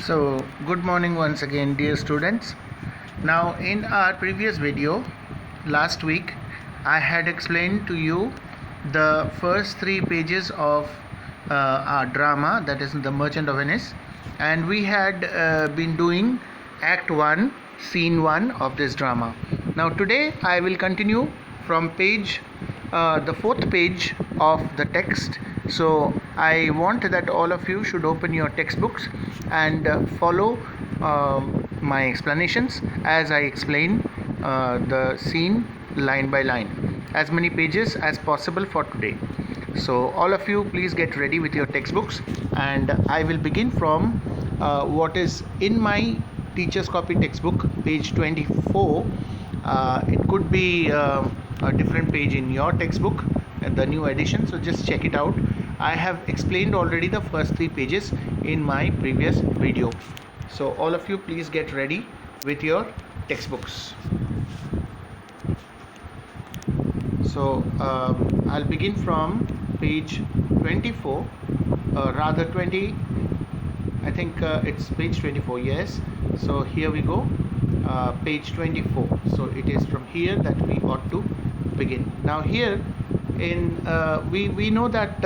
So, good morning once again, dear students. Now, in our previous video, last week, I had explained to you the first three pages of our drama, that is The Merchant of Venice, and we had been doing Act 1, Scene 1 of this drama. Now, today I will continue from the fourth page of the text. So I want that all of you should open your textbooks and follow my explanations as I explain the scene line by line, as many pages as possible for today. So all of you please get ready with your textbooks, and I will begin from what is in my teacher's copy textbook, page 24. It could be a different page in your textbook, the new edition, so just check it out. I have explained already the first three pages in my previous video. So all of you please get ready with your textbooks. So I'll begin from page 24, rather 20, I think it's page 24, yes. So here we go, page 24. So it is from here that we ought to begin. Now here we know that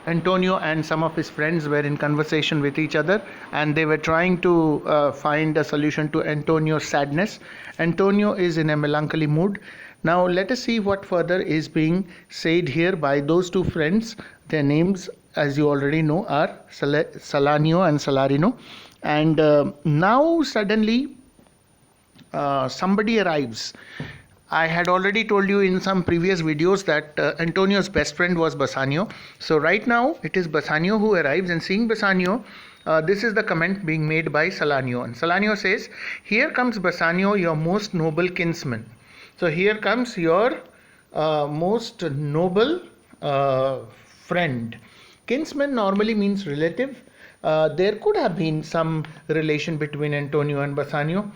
Antonio and some of his friends were in conversation with each other, and they were trying to find a solution to Antonio's sadness. Antonio is in a melancholy mood. Now let us see what further is being said here by those two friends. Their names, as you already know, are Salanio and Salarino. And now suddenly somebody arrives. I had already told you in some previous videos that Antonio's best friend was Bassanio. So right now it is Bassanio who arrives, and seeing Bassanio, this is the comment being made by Salanio. And Salanio says, "Here comes Bassanio, your most noble kinsman." So here comes your most noble friend. Kinsman normally means relative. There could have been some relation between Antonio and Bassanio,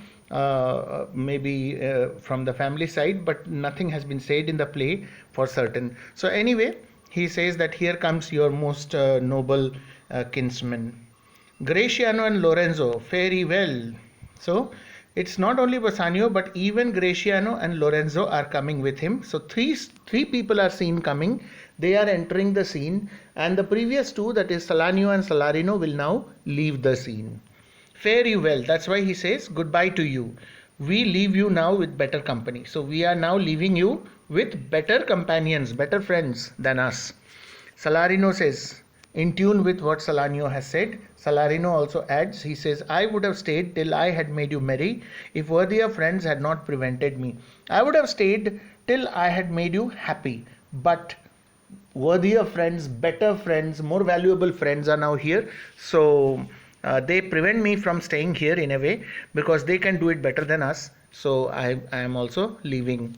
maybe from the family side, but nothing has been said in the play for certain. So anyway, he says that here comes your most noble kinsman. Graciano and Lorenzo, very well. So it's not only Bassanio, but even Graciano and Lorenzo are coming with him. So three people are seen coming. They are entering the scene, and the previous two, that is Salanio and Salarino, will now leave the scene. Very well. That's why he says goodbye to you. We leave you now with better company. So we are now leaving you with better companions, better friends than us. Salarino says, in tune with what Salanio has said, Salarino also adds, he says, I would have stayed till I had made you merry, if worthier friends had not prevented me. I would have stayed till I had made you happy. But worthier friends, better friends, more valuable friends are now here. So they prevent me from staying here in a way, because they can do it better than us. So I am also leaving.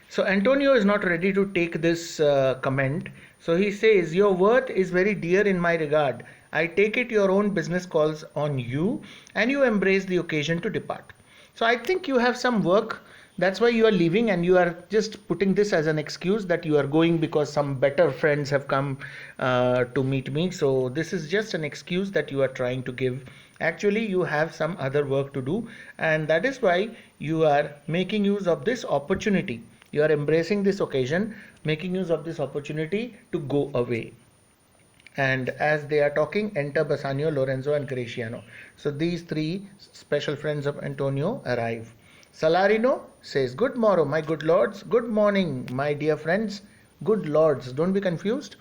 So Antonio is not ready to take this comment. So he says, your worth is very dear in my regard. I take it your own business calls on you, and you embrace the occasion to depart. So I think you have some work. That's why you are leaving, and you are just putting this as an excuse that you are going because some better friends have come to meet me. So this is just an excuse that you are trying to give. Actually, you have some other work to do, and that is why you are making use of this opportunity. You are embracing this occasion, making use of this opportunity to go away. And as they are talking, enter Bassanio, Lorenzo and Graciano. So these three special friends of Antonio arrive. Salarino says, good morrow, my good lords. Good morning, my dear friends. Good lords. Don't be confused.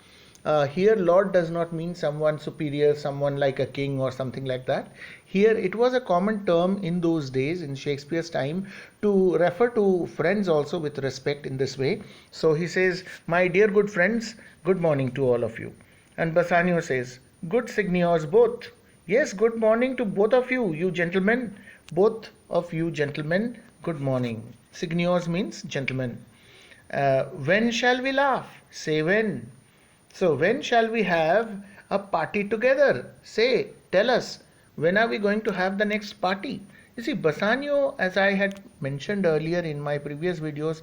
Here, lord does not mean someone superior, someone like a king or something like that. Here, it was a common term in those days, in Shakespeare's time, to refer to friends also with respect in this way. So he says, my dear good friends, good morning to all of you. And Bassanio says, good signors both. Yes, good morning to both of you, you gentlemen. Both of you gentlemen, good morning. Signors means gentlemen. When shall we laugh? Say when. So when shall we have a party together? Say, tell us, when are we going to have the next party? You see, Bassanio, as I had mentioned earlier in my previous videos,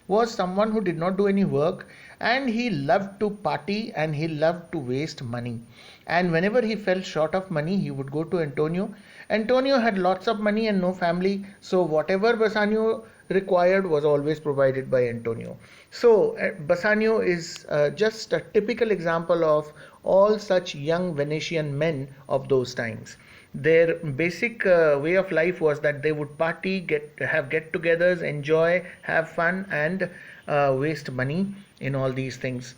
was someone who did not do any work, and he loved to party and he loved to waste money. And whenever he fell short of money, he would go to Antonio. Antonio had lots of money and no family, so whatever Bassanio required was always provided by Antonio. So Bassanio is just a typical example of all such young Venetian men of those times. Their basic way of life was that they would party, have get-togethers, enjoy, have fun, and waste money in all these things.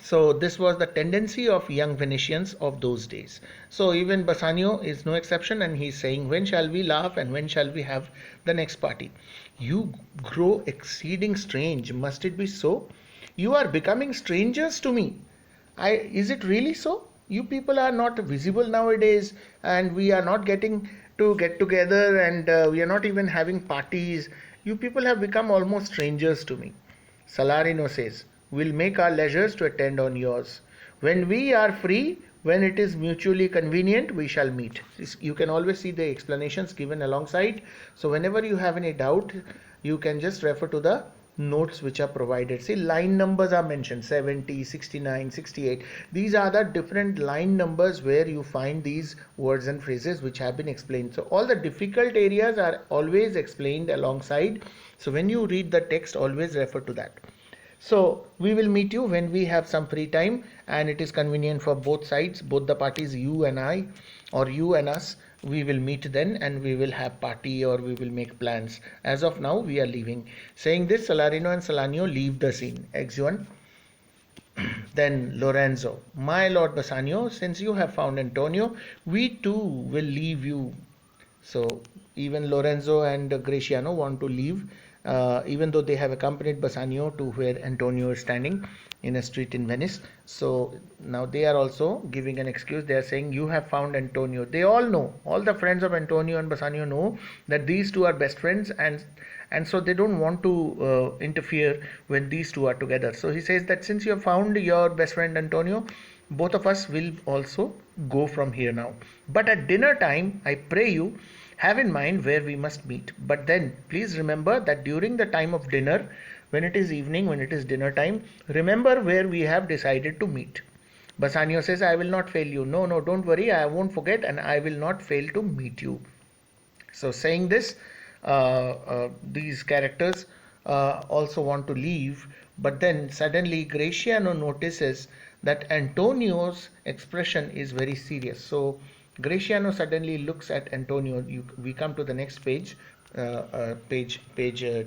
So this was the tendency of young Venetians of those days. So even Bassanio is no exception, and he's saying, when shall we laugh and when shall we have the next party? You grow exceeding strange. Must it be so? You are becoming strangers to me. Is it really so? You people are not visible nowadays, and we are not getting to get together, and we are not even having parties. You people have become almost strangers to me. Salarino says, we'll make our leisures to attend on yours. When we are free, when it is mutually convenient, we shall meet. You can always see the explanations given alongside. So whenever you have any doubt, you can just refer to the notes which are provided. See, line numbers are mentioned, 70, 69, 68. These are the different line numbers where you find these words and phrases which have been explained. So all the difficult areas are always explained alongside. So when you read the text, always refer to that. So we will meet you when we have some free time and it is convenient for both sides, both the parties, you and I, or you and us. We will meet then and we will have party or we will make plans. As of now, we are leaving. Saying this, Salarino and Salanio leave the scene. Exeunt. Then Lorenzo, my lord Bassanio, since you have found Antonio, we too will leave you. So even Lorenzo and Graciano want to leave, even though they have accompanied Bassanio to where Antonio is standing in a street in Venice. So now they are also giving an excuse. They are saying, you have found Antonio. They all know, all the friends of Antonio and Bassanio know that these two are best friends, and so they don't want to interfere when these two are together. So he says that since you have found your best friend Antonio, both of us will also go from here now. But at dinner time, I pray you, have in mind where we must meet. But then please remember that during the time of dinner, when it is evening, when it is dinner time, remember where we have decided to meet. Bassanio says, I will not fail you. No, no, don't worry, I won't forget and I will not fail to meet you. So saying this, these characters also want to leave, but then suddenly Graciano notices that Antonio's expression is very serious. So Graciano suddenly looks at Antonio. We come to the next page, page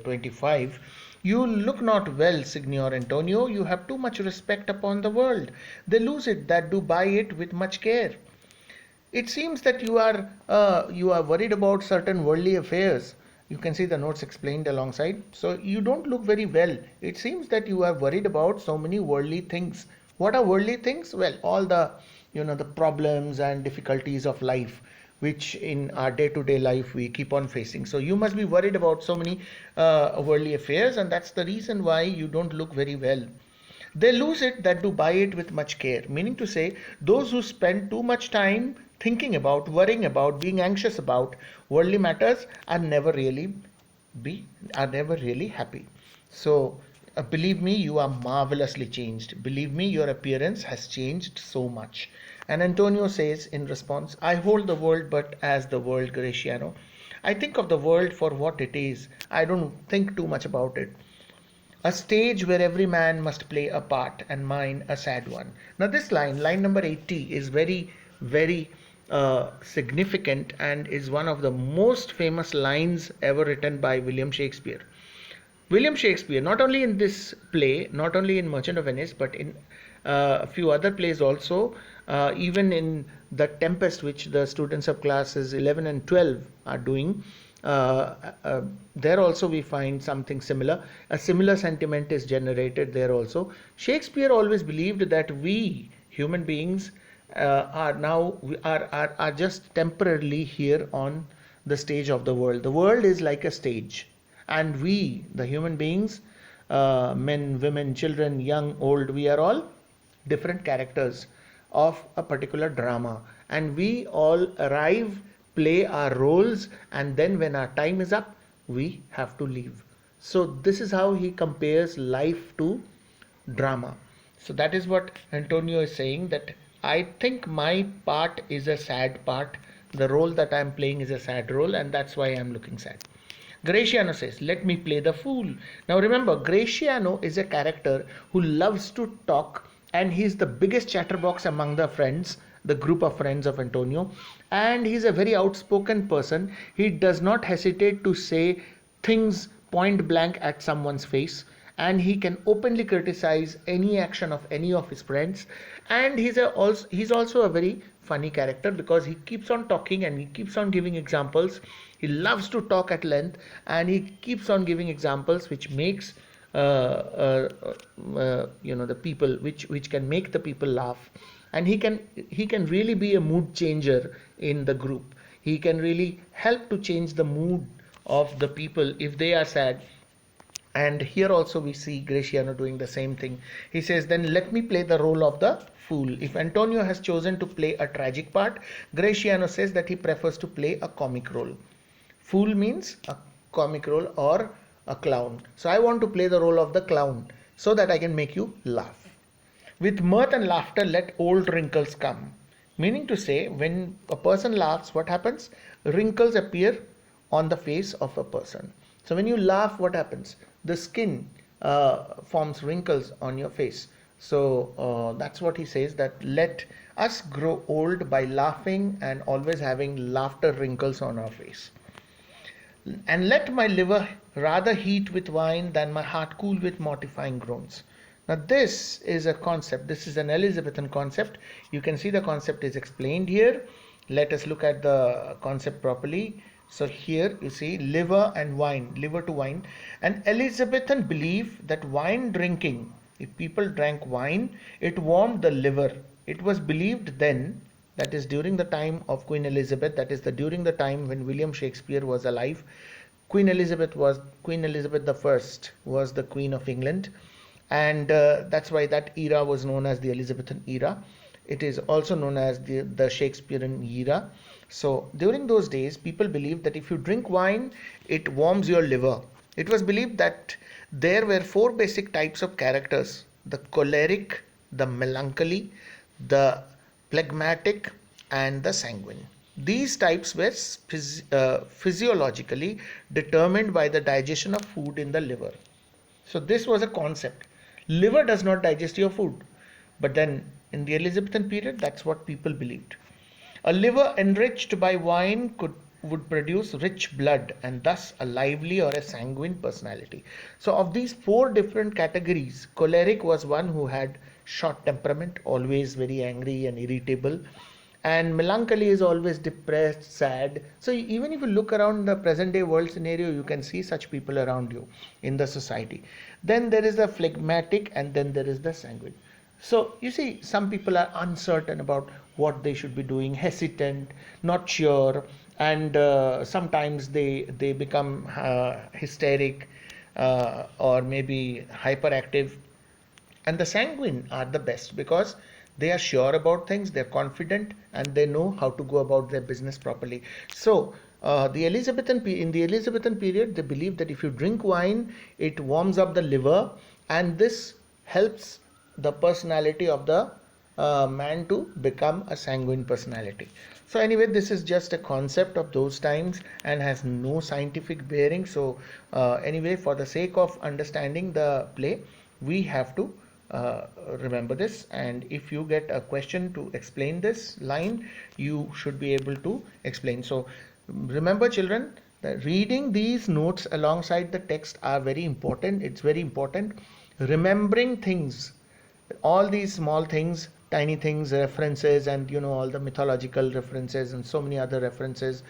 25. You look not well, Signor Antonio. You have too much respect upon the world. They lose it that do buy it with much care. It seems that you are worried about certain worldly affairs. You can see the notes explained alongside. So you don't look very well. It seems that you are worried about so many worldly things. What are worldly things? Well, all the the problems and difficulties of life, which in our day-to-day life we keep on facing. So you must be worried about so many worldly affairs, and that's the reason why you don't look very well. They lose it that do buy it with much care, meaning to say, those who spend too much time thinking about, worrying about, being anxious about worldly matters are never really happy. So believe me, you are marvelously changed. Believe me, your appearance has changed so much. And Antonio says in response, I hold the world but as the world, Graciano. I think of the world for what it is. I don't think too much about it. A stage where every man must play a part, and mine a sad one. Now this line number 80, is very, very significant and is one of the most famous lines ever written by William Shakespeare. William Shakespeare, not only in this play, not only in Merchant of Venice, but in a few other plays also, even in The Tempest, which the students of classes 11 and 12 are doing, there also we find something similar. A similar sentiment is generated there also. Shakespeare always believed that we human beings are just temporarily here on the stage of the world. The world is like a stage, and we, the human beings, men, women, children, young, old, we are all different characters of a particular drama, and we all arrive, play our roles, and then when our time is up, we have to leave. So this is how he compares life to drama. So that is what Antonio is saying, that I think my part is a sad part. The role that I am playing is a sad role, and that's why I am looking sad. Graciano says, let me play the fool. Now remember, Graciano is a character who loves to talk, and he's the biggest chatterbox among the friends, the group of friends of Antonio. And he's a very outspoken person. He does not hesitate to say things point blank at someone's face, and he can openly criticize any action of any of his friends. And he's also a very funny character, because he keeps on talking and he keeps on giving examples. He loves to talk at length, and he keeps on giving examples which makes the people, which can make the people laugh. And he can really be a mood changer in the group. He can really help to change the mood of the people if they are sad. And here also we see Graciano doing the same thing. He says, then let me play the role of the fool. If Antonio has chosen to play a tragic part, Graciano says that he prefers to play a comic role. Fool means a comic role or a clown. So I want to play the role of the clown so that I can make you laugh. With mirth and laughter, let old wrinkles come. Meaning to say, when a person laughs, what happens? Wrinkles appear on the face of a person. So when you laugh, what happens? The skin forms wrinkles on your face. So that's what he says, that let us grow old by laughing and always having laughter wrinkles on our face. And let my liver rather heat with wine than my heart cool with mortifying groans. Now this is a concept. This is an Elizabethan concept. You can see the concept is explained here. Let us look at the concept properly. So here you see liver and wine, liver to wine. An Elizabethan belief that wine drinking, if people drank wine, it warmed the liver. It was believed then, that is during the time of Queen Elizabeth, that is during the time when William Shakespeare was alive. Queen Elizabeth the First was the Queen of England, and that's why that era was known as the Elizabethan era. It is also known as the Shakespearean era. So during those days, people believed that if you drink wine, it warms your liver. It was believed that there were four basic types of characters: the choleric, the melancholy, the phlegmatic, and the sanguine. These types were physiologically determined by the digestion of food in the liver. So this was a concept. Liver does not digest your food. But then in the Elizabethan period, that's what people believed. A liver enriched by wine would produce rich blood, and thus a lively or a sanguine personality. So of these four different categories, choleric was one who had short temperament, always very angry and irritable. And melancholy is always depressed, sad. So even if you look around the present day world scenario, you can see such people around you in the society. Then there is the phlegmatic, and then there is the sanguine. So you see, some people are uncertain about what they should be doing, hesitant, not sure, and sometimes they become hysteric or maybe hyperactive. And the sanguine are the best, because they are sure about things, they're confident, and they know how to go about their business properly. So in the Elizabethan period, they believed that if you drink wine, it warms up the liver, and this helps the personality of the man to become a sanguine personality. So anyway, this is just a concept of those times and has no scientific bearing. So anyway, for the sake of understanding the play, we have to remember this. And if you get a question to explain this line, you should be able to explain. So remember, children, that reading these notes alongside the text are very important. It's very important. Remembering things, all these small things, tiny things, references, and all the mythological references and so many other references,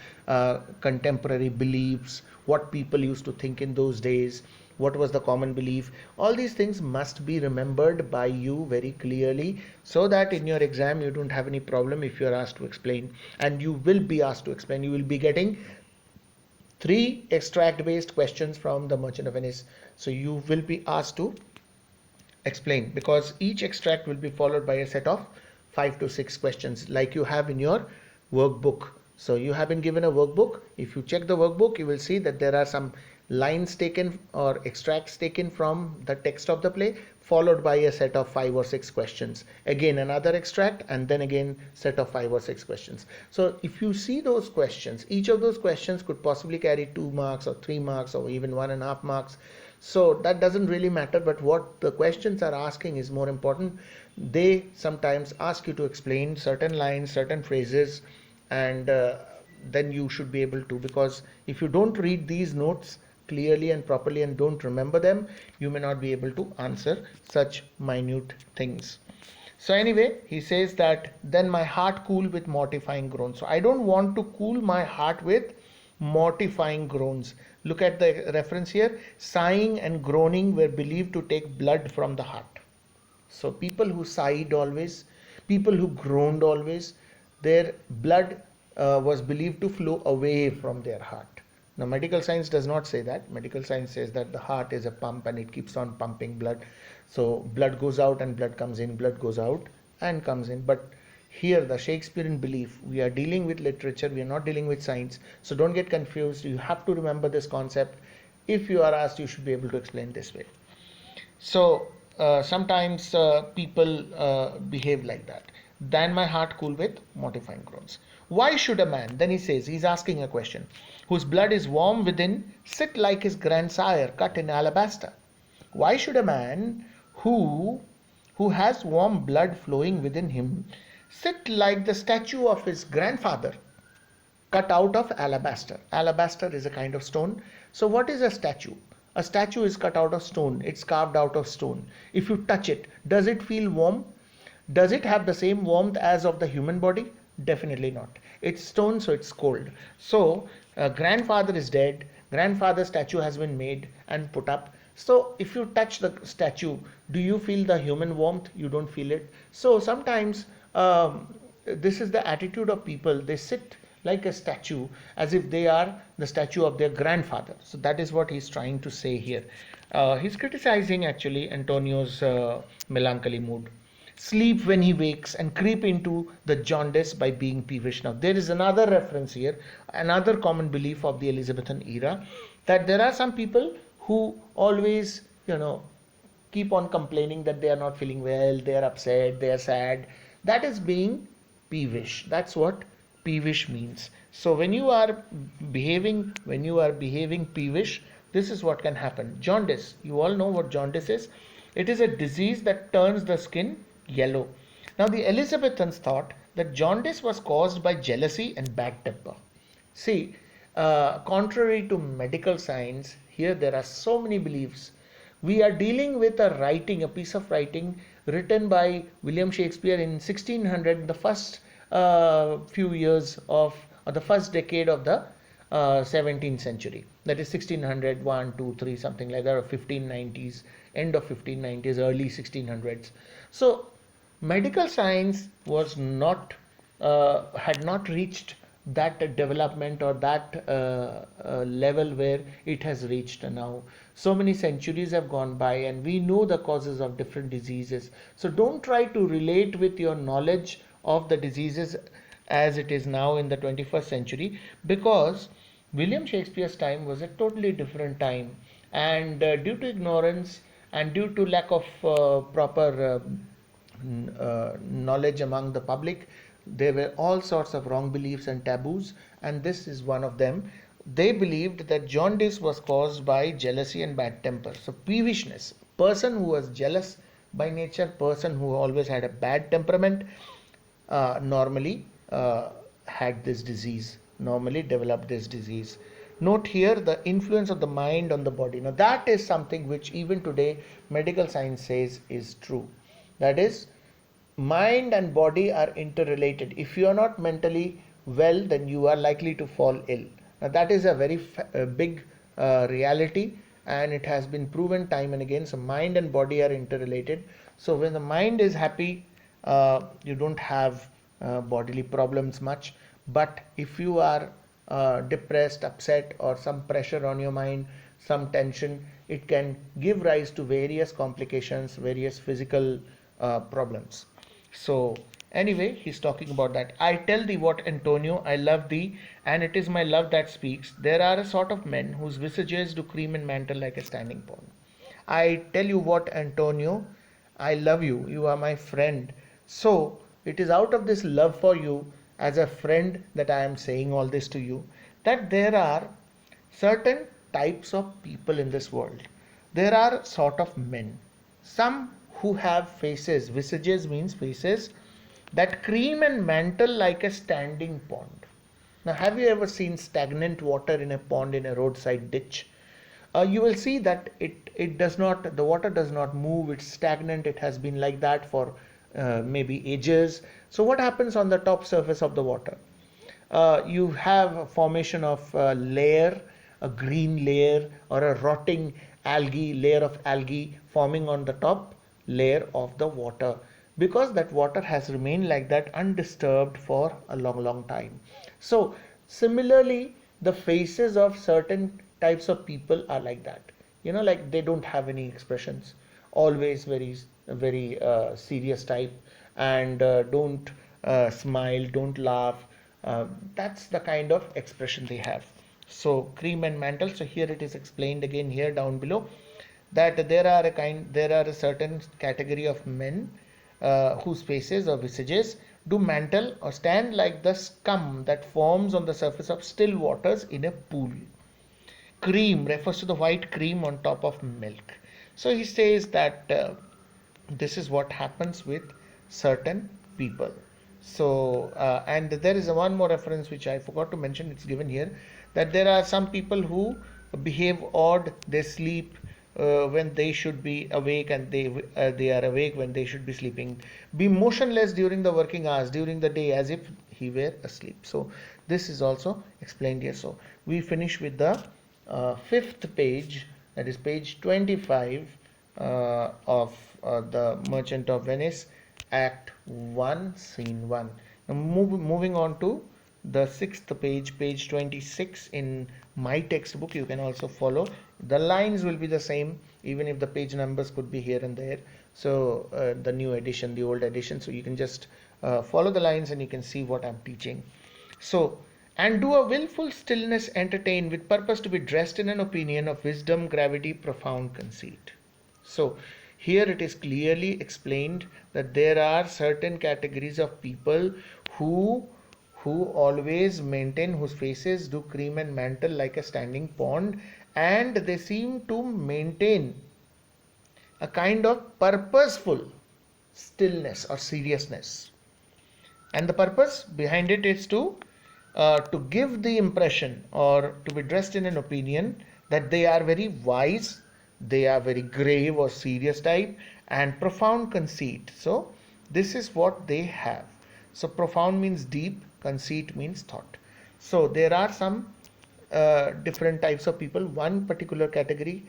contemporary beliefs, what people used to think in those days, what was the common belief. All these things must be remembered by you very clearly, so that in your exam you don't have any problem if you are asked to explain. And you will be asked to explain. You will be getting 3 extract based questions from the Merchant of Venice. So you will be asked to explain, because each extract will be followed by a set of 5 to 6 questions like you have in your workbook. So you have been given a workbook. If you check the workbook, you will see that there are some lines taken or extracts taken from the text of the play, followed by a set of 5 or 6 questions. Again another extract, and then again set of 5 or 6 questions. So if you see those questions, each of those questions could possibly carry 2 marks or 3 marks or even 1.5 marks. So that doesn't really matter, but what the questions are asking is more important. They sometimes ask you to explain certain lines, certain phrases, and then you should be able to, because if you don't read these notes clearly and properly and don't remember them, you may not be able to answer such minute things. So anyway, he says that then my heart cool with mortifying groans. So I don't want to cool my heart with mortifying groans. Look at the reference here. Sighing and groaning were believed to take blood from the heart. So people who sighed always, people who groaned always, their blood was believed to flow away from their heart. Now medical science does not say that. Medical science says that the heart is a pump and it keeps on pumping blood. So blood goes out and blood comes in, blood goes out and comes in. But here the Shakespearean belief, we are dealing with literature, we are not dealing with science. So don't get confused. You have to remember this concept. If you are asked, you should be able to explain this way. So sometimes people behave like that. Then my heart cool with mortifying groans. Why should a man, then he says, he's asking a question, whose blood is warm within, sit like his grandsire cut in alabaster? Why should a man who has warm blood flowing within him sit like the statue of his grandfather cut out of alabaster? Alabaster is a kind of stone. So what is a statue? A statue is cut out of stone. It's carved out of stone. If you touch it, does it feel warm? Does it have the same warmth as of the human body? Definitely not. It's stone, so it's cold. So grandfather is dead. Grandfather's statue has been made and put up. So if you touch the statue, do you feel the human warmth? You don't feel it. So sometimes this is the attitude of people. They sit like a statue as if they are the statue of their grandfather. So that is what he's trying to say here. He's criticizing actually Antonio's melancholy mood. Sleep when he wakes and creep into the jaundice by being peevish. Now there is another reference here, another common belief of the Elizabethan era, that there are some people who always, keep on complaining that they are not feeling well, they are upset, they are sad. That is being peevish. That's what peevish means. So when you are behaving peevish, this is what can happen. Jaundice, you all know what jaundice is. It is a disease that turns the skin yellow. Now the Elizabethans thought that jaundice was caused by jealousy and bad temper. See, contrary to medical science, here there are so many beliefs. We are dealing with a piece of writing written by William Shakespeare in 1600, the first few years of, or the first decade of the 17th century. That is 1600, 1, 2, 3, something like that, or 1590s, end of 1590s, early 1600s. So medical science was not, had not reached that development or that level where it has reached now. So many centuries have gone by and we know the causes of different diseases. So don't try to relate with your knowledge of the diseases as it is now in the 21st century, because William Shakespeare's time was a totally different time, and due to ignorance and due to lack of proper knowledge among the public, there were all sorts of wrong beliefs and taboos, and this is one of them. They believed that jaundice was caused by jealousy and bad temper. So peevishness, person who was jealous by nature, person who always had a bad temperament, normally had this disease, normally developed this disease. Note here the influence of the mind on the body. Now that is something which even today medical science says is true. That is, mind and body are interrelated. If you are not mentally well, then you are likely to fall ill. Now that is a very big reality, and it has been proven time and again. So mind and body are interrelated. So when the mind is happy, you don't have bodily problems much. But if you are depressed, upset, or some pressure on your mind, some tension, it can give rise to various complications, various physical problems. So Anyway, he's talking about that. I tell thee what, Antonio, I love thee, and it is my love that speaks. There are a sort of men whose visages do cream and mantle like a standing pond. I tell you what, Antonio, I love you. You are my friend. So, it is out of this love for you as a friend that I am saying all this to you, that there are certain types of people in this world. There are sort of men. Some who have faces, visages means faces, that cream and mantle like a standing pond. Now, have you ever seen stagnant water in a pond in a roadside ditch? You will see that it does not, the water does not move, it's stagnant, it has been like that for maybe ages. So, what happens on the top surface of the water? You have a formation of a layer, a green layer, or a rotting algae, layer of algae forming on the top layer of the water, because that water has remained like that undisturbed for a long time. So similarly, the faces of certain types of people are like that, like they don't have any expressions, always very serious type, and don't smile, don't laugh. That's the kind of expression they have. So cream and mantle. So here it is explained again here down below, that there are a certain category of men whose faces or visages do mantle or stand like the scum that forms on the surface of still waters in a pool. Cream refers to the white cream on top of milk. So he says that this is what happens with certain people. So, and there is one more reference which I forgot to mention, it's given here, that there are some people who behave odd, they sleep when they should be awake, and they are awake when they should be sleeping, be motionless during the working hours, during the day, as if he were asleep. So this is also explained here. So we finish with the fifth page, that is page 25 of the Merchant of Venice, Act 1, Scene 1. Now moving on to the sixth page, page 26 in my textbook. You can also follow. The lines will be the same, even if the page numbers could be here and there. So the new edition, the old edition. So you can just follow the lines and you can see what I'm teaching. So, and do a willful stillness entertain with purpose to be dressed in an opinion of wisdom, gravity, profound conceit. So here it is clearly explained that there are certain categories of people who always maintain, whose faces do cream and mantle like a standing pond, and they seem to maintain a kind of purposeful stillness or seriousness. And the purpose behind it is to give the impression, or to be dressed in an opinion, that they are very wise, they are very grave or serious type, and profound conceit. So this is what they have. So profound means deep, conceit means thought. So there are some different types of people. One particular category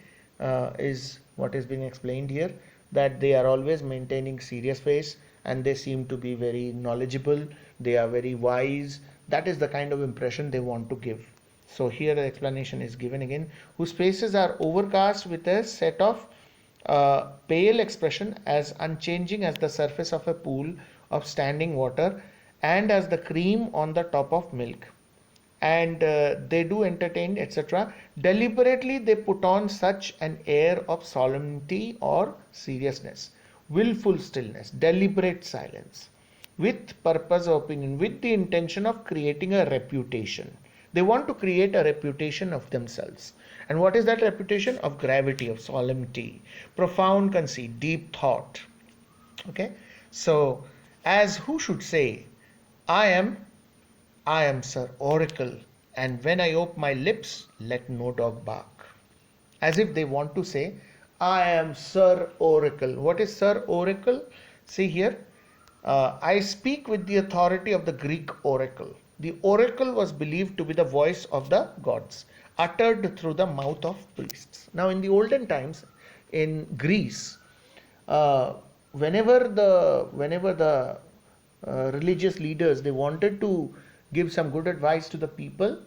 is what is being explained here, that they are always maintaining serious face, and they seem to be very knowledgeable, they are very wise. That is the kind of impression they want to give. So here the explanation is given again, whose faces are overcast with a set of pale expression, as unchanging as the surface of a pool of standing water, and as the cream on the top of milk. And they do entertain, etc. Deliberately they put on such an air of solemnity or seriousness, willful stillness, deliberate silence, with purpose or opinion, with the intention of creating a reputation. They want to create a reputation of themselves. And what is that reputation? Of gravity, of solemnity, profound conceit, deep thought. Okay? So, as who should say, I am Sir Oracle, and when I ope my lips, let no dog bark. As if they want to say, I am Sir Oracle. What is Sir Oracle? See here, I speak with the authority of the Greek oracle. The oracle was believed to be the voice of the gods, uttered through the mouth of priests. Now, in the olden times, in Greece, whenever the religious leaders, they wanted to give some good advice to the people,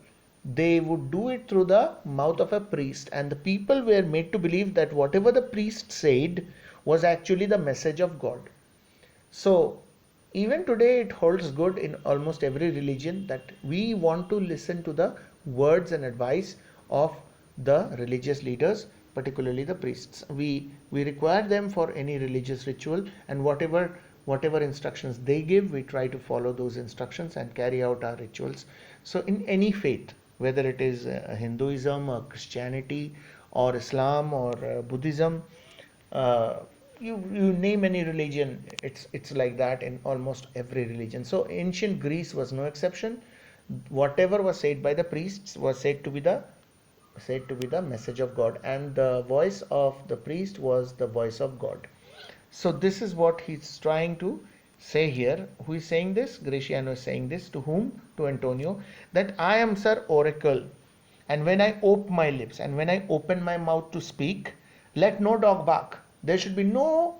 they would do it through the mouth of a priest, and the people were made to believe that whatever the priest said was actually the message of God. So even today it holds good in almost every religion that we want to listen to the words and advice of the religious leaders, particularly the priests. We require them for any religious ritual, and whatever instructions they give, we try to follow those instructions and carry out our rituals. So in any faith, whether it is Hinduism or Christianity or Islam or Buddhism, uh, you name any religion, it's like that in almost every religion. So ancient Greece was no exception. Whatever was said by the priests was said to be the message of God, and the voice of the priest was the voice of God. So this is what he's trying to say here. Who is saying this? Graciano is saying this to whom? To Antonio, that I am, sir, oracle, and when I open my lips and when I open my mouth to speak, let no dog bark. There should be no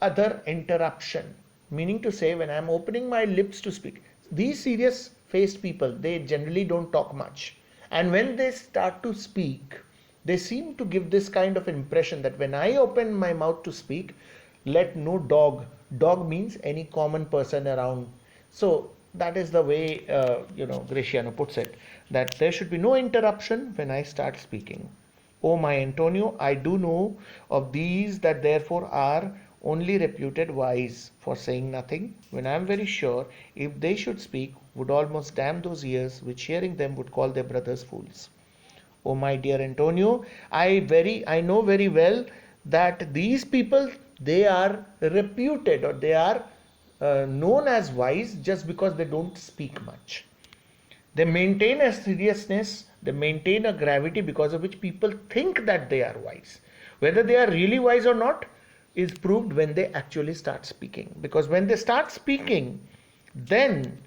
other interruption. Meaning to say, when I am opening my lips to speak, these serious faced people, they generally don't talk much. And when they start to speak, they seem to give this kind of impression that when I open my mouth to speak, let no dog means any common person around. So that is the way Graciano puts it, that there should be no interruption when I start speaking. O my Antonio, I do know of these that therefore are only reputed wise for saying nothing, when I am very sure if they should speak would almost damn those ears which hearing them would call their brothers fools. Oh my dear Antonio, I know very well that these people, they are reputed, or they are known as wise just because they don't speak much. They maintain a seriousness, they maintain a gravity because of which people think that they are wise. Whether they are really wise or not is proved when they actually start speaking. Because when they start speaking, then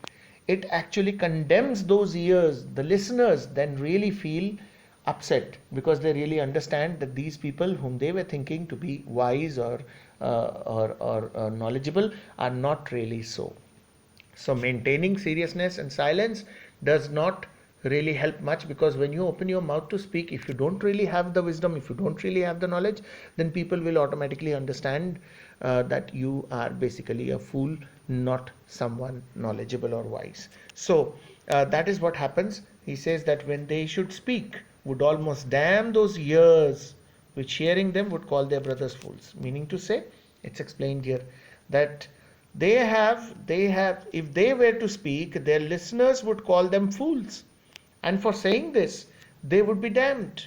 it actually condemns those ears. The listeners then really feel upset because they really understand that these people whom they were thinking to be wise or knowledgeable are not really so. So maintaining seriousness and silence does not really help much, because when you open your mouth to speak, if you don't really have the wisdom, if you don't really have the knowledge, then people will automatically understand that you are basically a fool, not someone knowledgeable or wise. So that is what happens. He says that when they should speak, would almost damn those ears which hearing them would call their brothers fools. Meaning to say, it's explained here that they have if they were to speak, their listeners would call them fools, and for saying this they would be damned.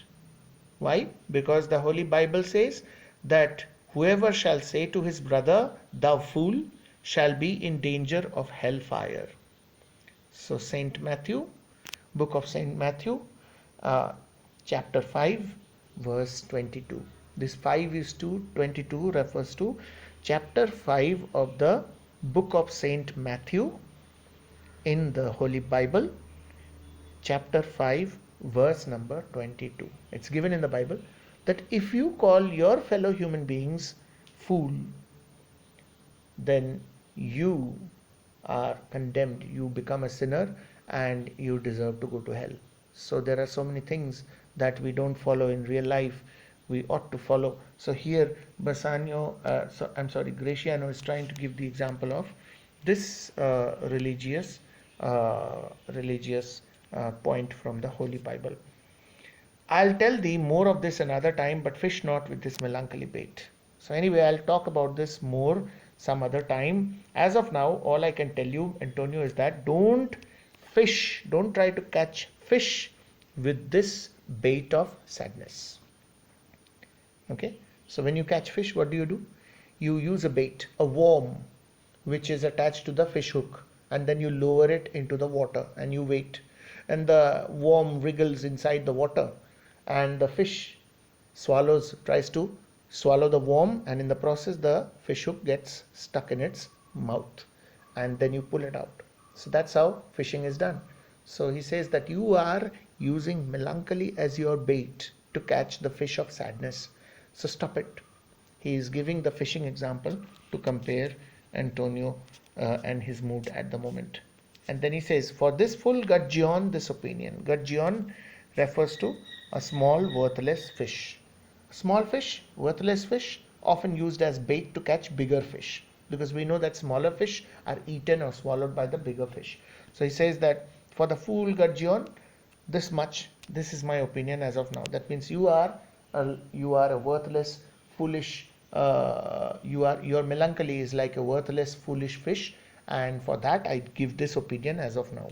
Why? Because the Holy Bible says that whoever shall say to his brother, thou fool, shall be in danger of hellfire. So Saint Matthew, book of Saint Matthew, uh, chapter 5, verse 22. This 5 is to 22 refers to chapter 5 of the book of Saint Matthew in the Holy Bible, chapter 5, verse number 22. It's given in the Bible that if you call your fellow human beings fool, then you are condemned, you become a sinner, and you deserve to go to hell. So there are so many things that we don't follow in real life, we ought to follow. So here Graciano is trying to give the example of this religious point from the Holy Bible. I'll tell thee more of this another time, but fish not with this melancholy bait. So anyway, I'll talk about this more some other time. As of now, all I can tell you, Antonio, is that don't try to catch fish with this bait of sadness. Okay, so when you catch fish, what do? You use a bait, a worm, which is attached to the fish hook, and then you lower it into the water and you wait, and the worm wriggles inside the water, and the fish tries to swallow the worm, and in the process the fish hook gets stuck in its mouth, and then you pull it out. So that's how fishing is done. So he says that you are using melancholy as your bait to catch the fish of sadness. So stop it. He is giving the fishing example to compare Antonio and his mood at the moment. And then he says, for this full gudgeon, this opinion. Gudgeon refers to a small worthless fish. Small fish, worthless fish, often used as bait to catch bigger fish. because we know that smaller fish are eaten or swallowed by the bigger fish. So he says that for the fool Gurgeon, this much, this is my opinion as of now. That means you are a worthless, foolish, your melancholy is like a worthless, foolish fish, and for that I give this opinion as of now.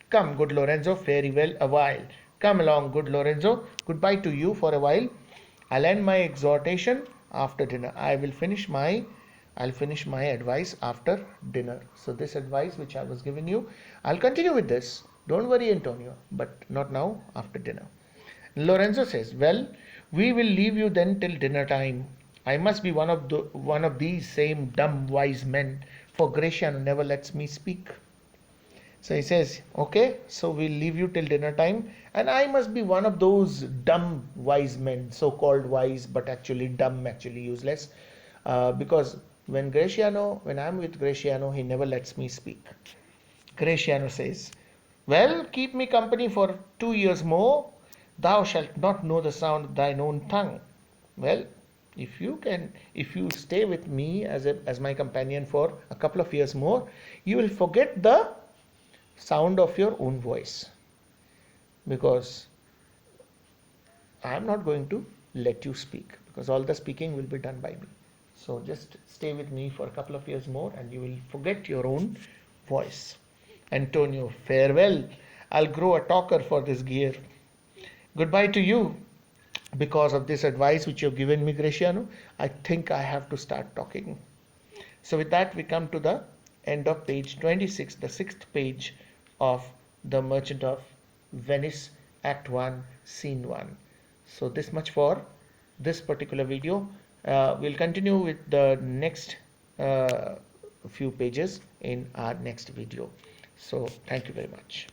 Come, good Lorenzo, fare well a while. Come along, good Lorenzo. Goodbye to you for a while. I'll end my exhortation after dinner. I'll finish my advice after dinner. So this advice which I was giving you, I'll continue with this. Don't worry, Antonio, but not now, after dinner. Lorenzo says, well, we will leave you then till dinner time. I must be one of these same dumb wise men, for Gratiano never lets me speak. So he says, okay, so we'll leave you till dinner time, and I must be one of those dumb wise men, so-called wise, but actually dumb, actually useless, because when I'm with Gratiano, he never lets me speak. Gratiano says, well, keep me company for 2 years more. Thou shalt not know the sound of thine own tongue. Well, if you stay with me as my companion for a couple of years more, you will forget the sound of your own voice, because I am not going to let you speak, because all the speaking will be done by me. So just stay with me for a couple of years more and you will forget your own voice. Antonio, farewell. I'll grow a talker for this gear. Goodbye to you. Because of this advice which you've given me, Gratiano, I think I have to start talking. So with that, we come to the end of page 26, the 6th page of The Merchant of Venice, Act 1, Scene 1. So this much for this particular video. We'll continue with the next few pages in our next video. So thank you very much.